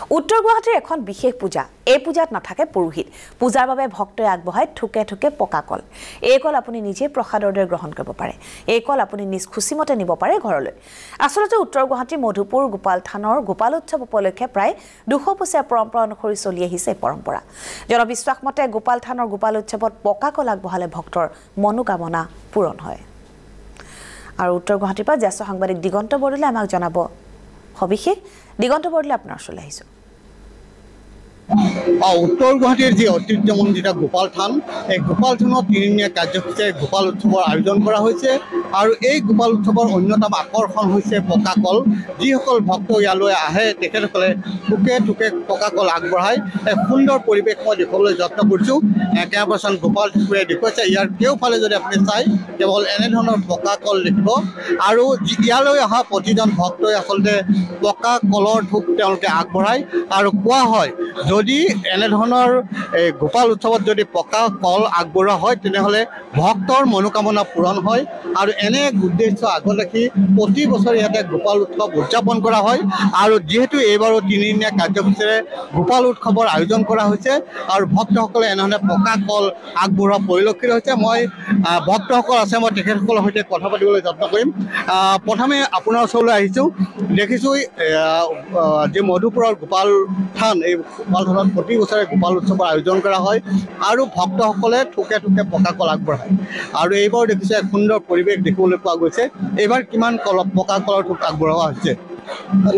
উত্তৰ গুৱাহাটীৰ এখন বিশেষ পূজা এই পূজাত নাথাকে পুৰোহিত পূজাৰ বাবে ভক্তই আগবঢ়ায় ঠুকে ঠুকে পকা কল এই কল আপুনি নিজে প্ৰসাদৰ দৰে গ্ৰহণ কৰিব পাৰে এই কল আপুনি নিজ খুচিমতে নিব পাৰে ঘৰলৈ আসলতে উত্তৰ গুৱাহাটী মধুপুৰ গোপাল থানৰ গোপাল উৎসৱ উপলক্ষে প্ৰায় 200 বছৰীয়া পৰম্পৰা অনুসৰি চলি আহিছে পৰম্পৰা জনবিশ্বাস মতে গোপাল থানৰ গোপাল উৎসৱত পকা কল আগবঢ়ালে ভক্তৰ মনোকামনা পূৰণ হয় আৰু উত্তৰ গুৱাহাটীৰ পৰা জ্যেষ্ঠ সাংবাদিক দিগন্ত বৰদলৈ আমাক জনাব সবিশেষ দিগন্ত বৰদলৈ আপোনাৰ ওচৰলৈ আহিছো উত্তৰ গুৱাহাটীৰ যি ঐতিহ্যমণ্ডিত গোপাল থান এই গোপাল থানত তিনিদিনীয়া কাৰ্যসূচীৰে গোপাল উৎসৱৰ আয়োজন কৰা হৈছে আৰু এই গোপাল উৎসৱৰ অন্যতম আকৰ্ষণ হৈছে পকা কল যিসকল ভক্ত ইয়ালৈ আহে তেখেতসকলে ঠুকে ঠুকে পকা কল আগবঢ়ায় এক সুন্দৰ পৰিৱেশ মই দেখুৱাবলৈ যত্ন কৰিছোঁ কেমেৰাপাৰ্চন গোপাল ঠাকুৰে দেখুৱাইছে ইয়াৰ কেওফালে যদি আপুনি চাই কেৱল এনেধৰণৰ পকা কল দেখিব আৰু ইয়ালৈ অহা প্ৰতিজন ভক্তই আচলতে পকা কলৰ ঠোক তেওঁলোকে আগবঢ়ায় আৰু কোৱা হয় যদি এনেধৰণৰ গোপাল উৎসৱত যদি পকা কল আগবঢ়োৱা হয় তেনেহ'লে ভক্তৰ মনোকামনা পূৰণ হয় আৰু এনে এক উদ্দেশ্য আগত ৰাখি প্ৰতি বছৰে ইয়াতে গোপাল উৎসৱ উদযাপন কৰা হয় আৰু যিহেতু এইবাৰো তিনিদিনীয়া কাৰ্যসূচীৰে গোপাল উৎসৱৰ আয়োজন কৰা হৈছে আৰু ভক্তসকলে এনেধৰণে পকা কল আগবঢ়োৱা পৰিলক্ষিত হৈছে মই ভক্তসকল আছে মই তেখেতসকলৰ সৈতে কথা পাতিবলৈ যত্ন কৰিম প্ৰথমে আপোনাৰ ওচৰলৈ আহিছোঁ দেখিছোঁ যি মধুপুৰৰ গোপাল থান এই গোপাল থানত প্ৰতি বছৰে গোপাল উৎসৱৰ আয়োজন কৰা হয় আৰু ভক্তসকলে ঠুকে ঠুকে পকা কল আগবঢ়ায় আৰু এইবাৰ দেখিছে এক সুন্দৰ পৰিৱেশ দেখিবলৈ পোৱা গৈছে এইবাৰ কিমান পকা কলৰ ঠোক আগবঢ়োৱা হৈছে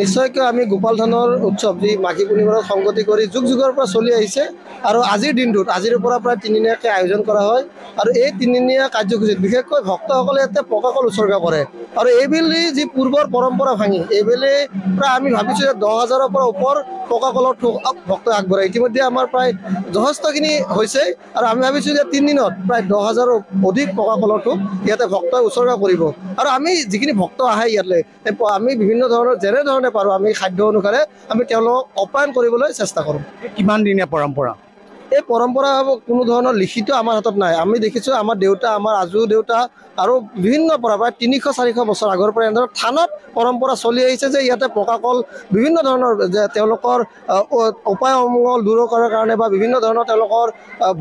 নিশ্চয়কৈ আমি গোপাল থানৰ উৎসৱ যি মাঘী পূৰ্ণিমাৰ সংগতি কৰি যুগ যুগৰ পৰা চলি আহিছে আৰু আজিৰ দিনটোত আজিৰ পৰা প্ৰায় তিনিদিনীয়াকৈ আয়োজন কৰা হয় আৰু এই তিনিদিনীয়া কাৰ্যসূচীত বিশেষকৈ ভক্তসকলে ইয়াতে পকা কল উৎসৰ্গা কৰে আৰু এইবেলি যি পূৰ্বৰ পৰম্পৰা ভাঙি এইবেলি প্ৰায় আমি ভাবিছোঁ যে 10,000ৰ পৰা ওপৰ পকা কলৰ ঠোক ভক্ত আগবঢ়ায় ইতিমধ্যে আমাৰ প্ৰায় যথেষ্টখিনি হৈছে আৰু আমি ভাবিছোঁ যে 3 দিনত প্ৰায় 10,000ৰ অধিক পকা কলৰ ঠোক ইয়াতে ভক্তই উৎসৰ্গা কৰিব আৰু আমি যিখিনি ভক্ত আহে ইয়ালৈ আমি বিভিন্ন ধৰণৰ যেনেধৰণে পাৰোঁ আমি খাদ্য অনুসাৰে আমি তেওঁলোকক আপ্যায়ন কৰিবলৈ চেষ্টা কৰোঁ কিমান দিনীয়া পৰম্পৰা এই পৰম্পৰা কোনো ধৰণৰ লিখিত আমাৰ হাতত নাই আমি দেখিছোঁ আমাৰ দেউতা আমাৰ আজু দেউতা আৰু বিভিন্ন পৰা প্ৰায় 300-400 বছৰ আগৰ পৰা এনেধৰণৰ থানত পৰম্পৰা চলি আহিছে যে ইয়াতে পকা কল বিভিন্ন ধৰণৰ যে তেওঁলোকৰ উপায় অমংগল দূৰ কৰাৰ কাৰণে বা বিভিন্ন ধৰণৰ তেওঁলোকৰ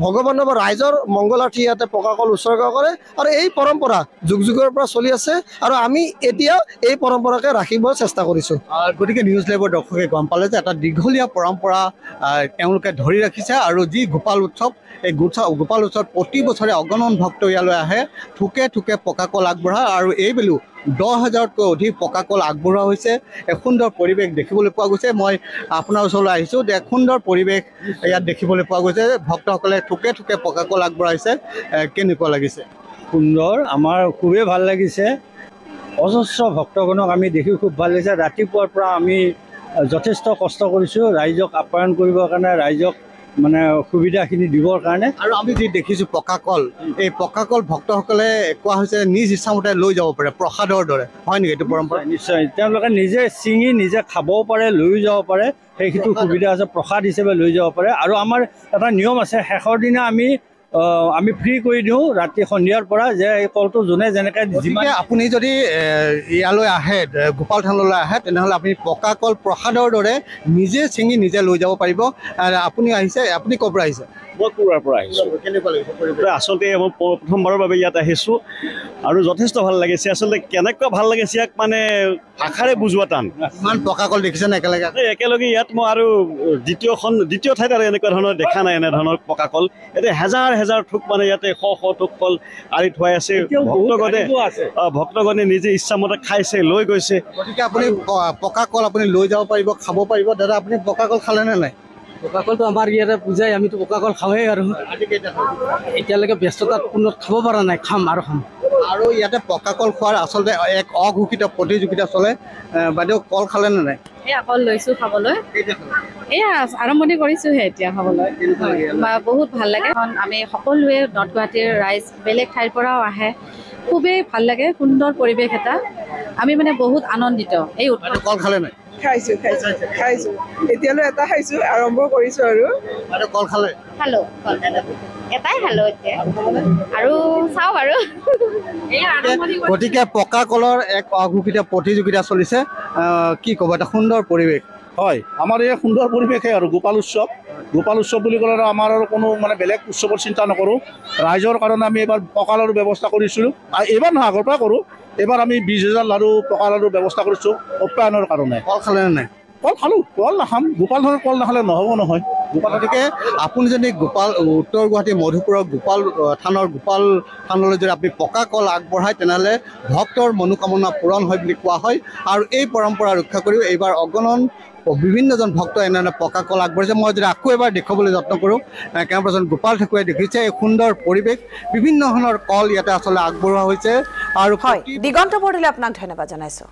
ভগৱানৰ বা ৰাইজৰ মংগলাৰ্থী ইয়াতে পকা কল উৎসৰ্গা কৰে আৰু এই পৰম্পৰা যুগ যুগৰ পৰা চলি আছে আৰু আমি এতিয়া এই পৰম্পৰাকে ৰাখিব চেষ্টা কৰিছোঁ গতিকে নিউজ লাইভৰ দৰ্শকে গম পালে যে এটা দীঘলীয়া পৰম্পৰা তেওঁলোকে ধৰি ৰাখিছে আৰু যি গোপাল উৎসৱ এই গোপাল উৎসৱত প্ৰতি বছৰে অগণন ভক্ত ইয়ালৈ আহে ঠুকে ঠুকে পকা কল আগবঢ়ায় আৰু এইবেলিও 10,000তকৈ অধিক পকা কল আগবঢ়োৱা হৈছে এক সুন্দৰ পৰিৱেশ দেখিবলৈ পোৱা গৈছে মই আপোনাৰ ওচৰলৈ আহিছোঁ যে এক সুন্দৰ পৰিৱেশ ইয়াত দেখিবলৈ পোৱা গৈছে ভক্তসকলে ঠুকে ঠুকে পকা কল আগবঢ়াইছে কেনেকুৱা লাগিছে সুন্দৰ আমাৰ খুবেই ভাল লাগিছে অজস্ৰ ভক্তগণক আমি দেখি খুব ভাল লাগিছে ৰাতিপুৱাৰ পৰা আমি যথেষ্ট কষ্ট কৰিছোঁ ৰাইজক আপ্যায়ন কৰিবৰ কাৰণে ৰাইজক মানে সুবিধাখিনি দিবৰ কাৰণে আৰু আমি যি দেখিছোঁ পকা কল এই পকা কল ভক্তসকলে কোৱা হৈছে নিজ ইচ্ছামতে লৈ যাব পাৰে প্ৰসাদৰ দৰে হয় নেকি এইটো পৰম্পৰা নিশ্চয় তেওঁলোকে নিজে ছিঙি নিজে খাবও পাৰে লৈও যাব পাৰে সেইটো সুবিধা আছে প্ৰসাদ হিচাপে লৈ যাব পাৰে আৰু আমাৰ এটা নিয়ম আছে শেষৰ দিনা আমি ফ্ৰী কৰি দিওঁ ৰাতি সন্ধিয়াৰ পৰা যে এই কলটো যোনে যেনেকৈ যিমান আপুনি যদি ইয়ালৈ আহে গোপাল থানলৈ আহে তেনেহ'লে আপুনি পকা কল প্ৰসাদৰ দৰে নিজে ছিঙি নিজে লৈ যাব পাৰিব আপুনি আহিছে আপুনি ক'ৰ পৰা আহিছে মই পুৰাৰ পৰা আহিছোঁ আচলতে মই প্ৰথমবাৰৰ বাবে ইয়াত আহিছোঁ আৰু যথেষ্ট ভাল লাগিছে আচলতে কেনেকুৱা ভাল লাগিছে ইয়াক মানে ভাষাৰে বুজোৱা টান ইমান পকা কল দেখিছেনে একেলগে ইয়াত মই আৰু দ্বিতীয় ঠাইত আৰু এনেকুৱা ধৰণৰ দেখা নাই এনেধৰণৰ পকা কল এতিয়া হেজাৰ ঠোক মানে ইয়াতে শ ঠোক কল আৰি থোৱাই আছে ভক্তগণে নিজে ইচ্ছামতে খাইছে লৈ গৈছে গতিকে আপুনি পকা কল আপুনি লৈ যাব পাৰিব খাব পাৰিব দাদা আপুনি পকা কল খালেনে নাই পকা কলটো আমাৰ ইয়াতে পূজাই আমিতো পকা কল খাওঁৱেই আৰু এতিয়ালৈকে ব্যস্ততাত কোনো খাব পৰা নাই খাম আৰু ইয়াতে পকা কল খোৱাৰ আচলতে এক অঘোষিত প্ৰতিযোগিতা চলে বাইদেউ কল খালেনে নাই এয়া কল লৈছোঁ খাবলৈ এয়া আৰম্ভণি কৰিছোঁহে এতিয়া খাবলৈ বহুত ভাল লাগে আমি সকলোৱে নৰ্থ গুৱাহাটীৰ ৰাইজ বেলেগ ঠাইৰ পৰাও আহে খুবেই ভাল লাগে সুন্দৰ পৰিৱেশ এটা আমি মানে বহুত আনন্দিত এই কল খালে নাই খাইছোঁ এতিয়ালৈ এটা খাইছোঁ আৰম্ভ কৰিছোঁ আৰু কল খালে খালোঁ এটাই খালোঁ এতিয়া আৰু চাওঁ আৰু গতিকে পকা কলৰ এক অঘোষিত প্ৰতিযোগিতা চলিছে কি ক'ব এটা সুন্দৰ পৰিৱেশ হয় আমাৰ এই সুন্দৰ পৰিৱেশে আৰু গোপাল উৎসৱ বুলি ক'লে আমাৰ আৰু কোনো মানে বেলেগ উৎসৱৰ চিন্তা নকৰোঁ ৰাইজৰ কাৰণে আমি এইবাৰ পকা লাড়ুৰ ব্যৱস্থা কৰিছিলোঁ এইবাৰ নহয় আগৰ পৰা কৰোঁ এইবাৰ আমি 20,000 লাড়ু পকা লাড়ুৰ ব্যৱস্থা কৰিছোঁ অপ্যায়নৰ কাৰণে কল খালেনে নাই কল খালোঁ কল নাখাম গোপাল থানত কল নাখালে নহ'ব নহয় গতিকে আপুনি যদি গোপাল উত্তৰ গুৱাহাটী মধুপুৰৰ গোপাল থানলৈ যদি আপুনি পকা কল আগবঢ়ায় তেনেহ'লে ভক্তৰ মনোকামনা পূৰণ হয় বুলি কোৱা হয় আৰু এই পৰম্পৰা ৰক্ষা কৰিও এইবাৰ অগণন বিভিন্নজন ভক্ত এনেধৰণে পকা কল আগবঢ়াইছে মই যদি আকৌ এবাৰ দেখুৱাবলৈ যত্ন কৰোঁ কেমেৰাপাৰ্চন গোপাল ঠাকুৰে দেখিছে এই সুন্দৰ পৰিৱেশ বিভিন্ন ধৰণৰ কল ইয়াতে আচলতে আগবঢ়োৱা হৈছে আৰু দিগন্ত বৰদলৈ আপোনাক ধন্যবাদ জনাইছোঁ।